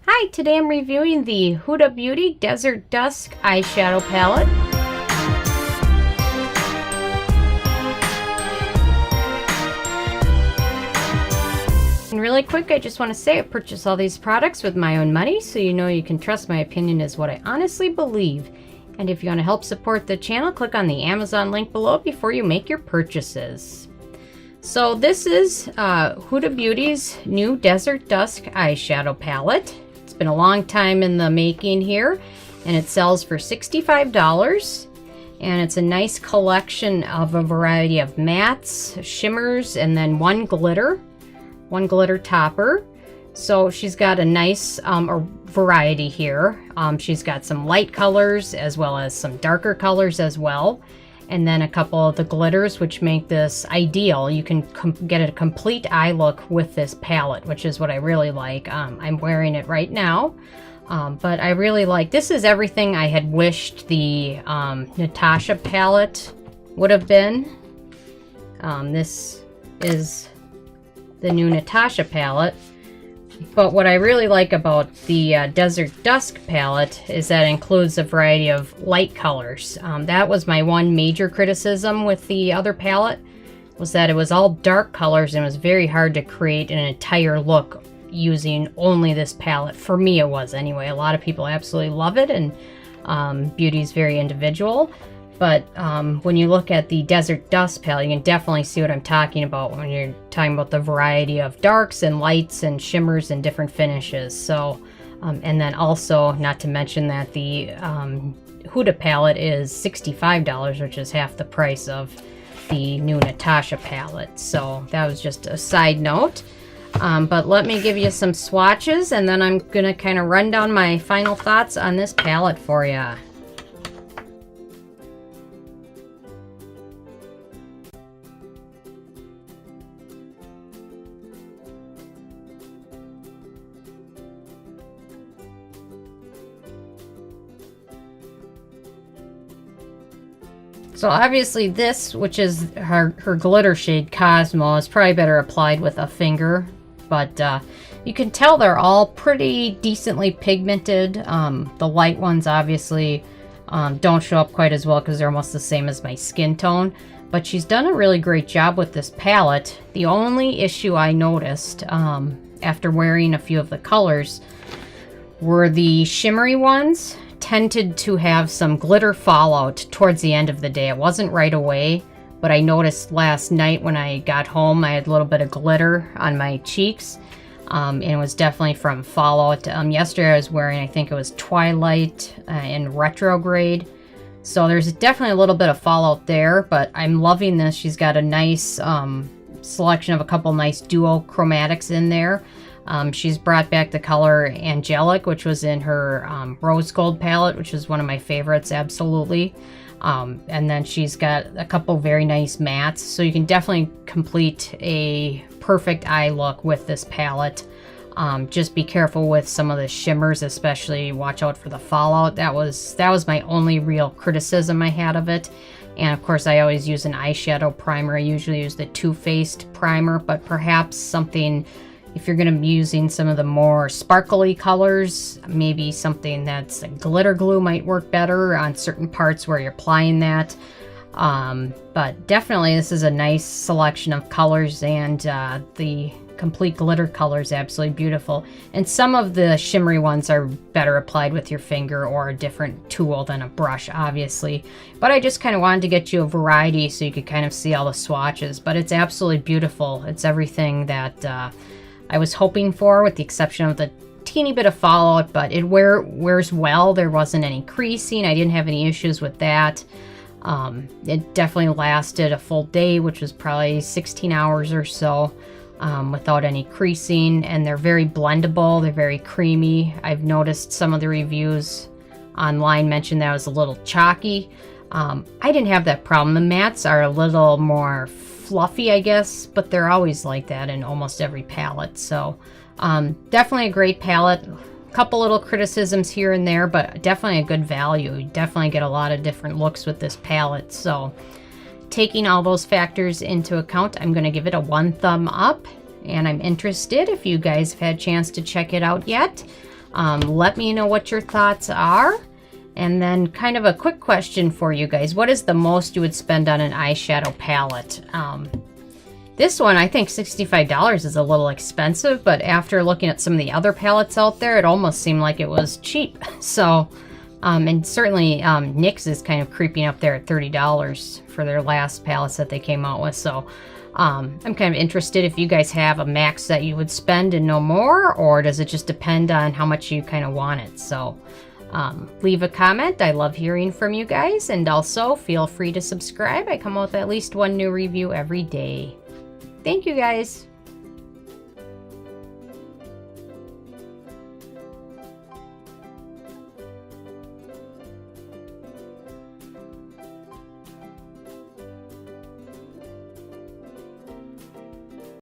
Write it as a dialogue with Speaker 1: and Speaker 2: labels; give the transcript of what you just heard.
Speaker 1: Hi, today I'm reviewing the Huda Beauty Desert Dusk Eyeshadow Palette. And really quick, I just want to say I purchased all these products with my own money, so you know you can trust my opinion is what I honestly believe. And if you want to help support the channel, click on the Amazon link below before you make your purchases. So this is Huda Beauty's new Desert Dusk Eyeshadow Palette. It's been a long time in the making here, and it sells for $65. And it's a nice collection of a variety of mattes, shimmers, and then one glitter topper. So she's got a nice variety here. She's got some light colors as well as some darker colors as well. And then a couple of the glitters, which make this ideal. You can get a complete eye look with this palette, which is what I really like. I'm wearing it right now, but I really like, this is everything I had wished the Natasha palette would have been. This is the new Natasha palette. But what I really like about the Desert Dusk palette is that it includes a variety of light colors. That was my one major criticism with the other palette, was that it was all dark colors and it was very hard to create an entire look using only this palette. For me it was anyway. A lot of people absolutely love it, and beauty is very individual. But when you look at the Desert Dusk palette, you can definitely see what I'm talking about when you're talking about the variety of darks and lights and shimmers and different finishes. So, and then also, not to mention that the Huda palette is $65, which is half the price of the new Natasha palette. So that was just a side note. But let me give you some swatches, and then I'm going to kind of run down my final thoughts on this palette for you. So obviously this, which is her glitter shade Cosmo, is probably better applied with a finger. But you can tell they're all pretty decently pigmented. The light ones obviously don't show up quite as well because they're almost the same as my skin tone. But she's done a really great job with this palette. The only issue I noticed after wearing a few of the colors were the shimmery ones tended to have some glitter fallout towards the end of the day. It wasn't right away, but I noticed last night when I got home I had a little bit of glitter on my cheeks, and it was definitely from fallout. Yesterday I was wearing, I think it was Twilight in Retrograde, so there's definitely a little bit of fallout there, but I'm loving this. She's got a nice selection of a couple nice duo chromatics in there. She's brought back the color Angelic, which was in her Rose Gold palette, which is one of my favorites, absolutely. And then she's got a couple very nice mattes, so you can definitely complete a perfect eye look with this palette. Just be careful with some of the shimmers, especially watch out for the fallout. That was my only real criticism I had of it. And of course I always use an eyeshadow primer. I usually use the Too Faced primer, but perhaps something, if you're going to be using some of the more sparkly colors, maybe something that's a glitter glue might work better on certain parts where you're applying that. But definitely this is a nice selection of colors, and the complete glitter color is absolutely beautiful. And some of the shimmery ones are better applied with your finger or a different tool than a brush, obviously. But I just kind of wanted to get you a variety so you could kind of see all the swatches. But it's absolutely beautiful. It's everything that I was hoping for, with the exception of the teeny bit of fallout, but it wears well. There wasn't any creasing. I didn't have any issues with that. It definitely lasted a full day, which was probably 16 hours or so, without any creasing, and they're very blendable. They're very creamy. I've noticed some of the reviews online mentioned that it was a little chalky. I didn't have that problem. The mattes are a little more fluffy, I guess, but they're always like that in almost every palette. So definitely a great palette. A couple little criticisms here and there, but definitely a good value. You definitely get a lot of different looks with this palette. So taking all those factors into account, I'm going to give it a 1 thumb up, and I'm interested if you guys have had a chance to check it out yet. Let me know what your thoughts are. And then kind of a quick question for you guys. What is the most you would spend on an eyeshadow palette? This one, I think $65 is a little expensive, but after looking at some of the other palettes out there, it almost seemed like it was cheap. So, and certainly NYX is kind of creeping up there at $30 for their last palettes that they came out with. So, I'm kind of interested if you guys have a max that you would spend and no more, or does it just depend on how much you kind of want it? So, leave a comment. I love hearing from you guys, and also feel free to subscribe. I come out with at least one new review every day. Thank you guys.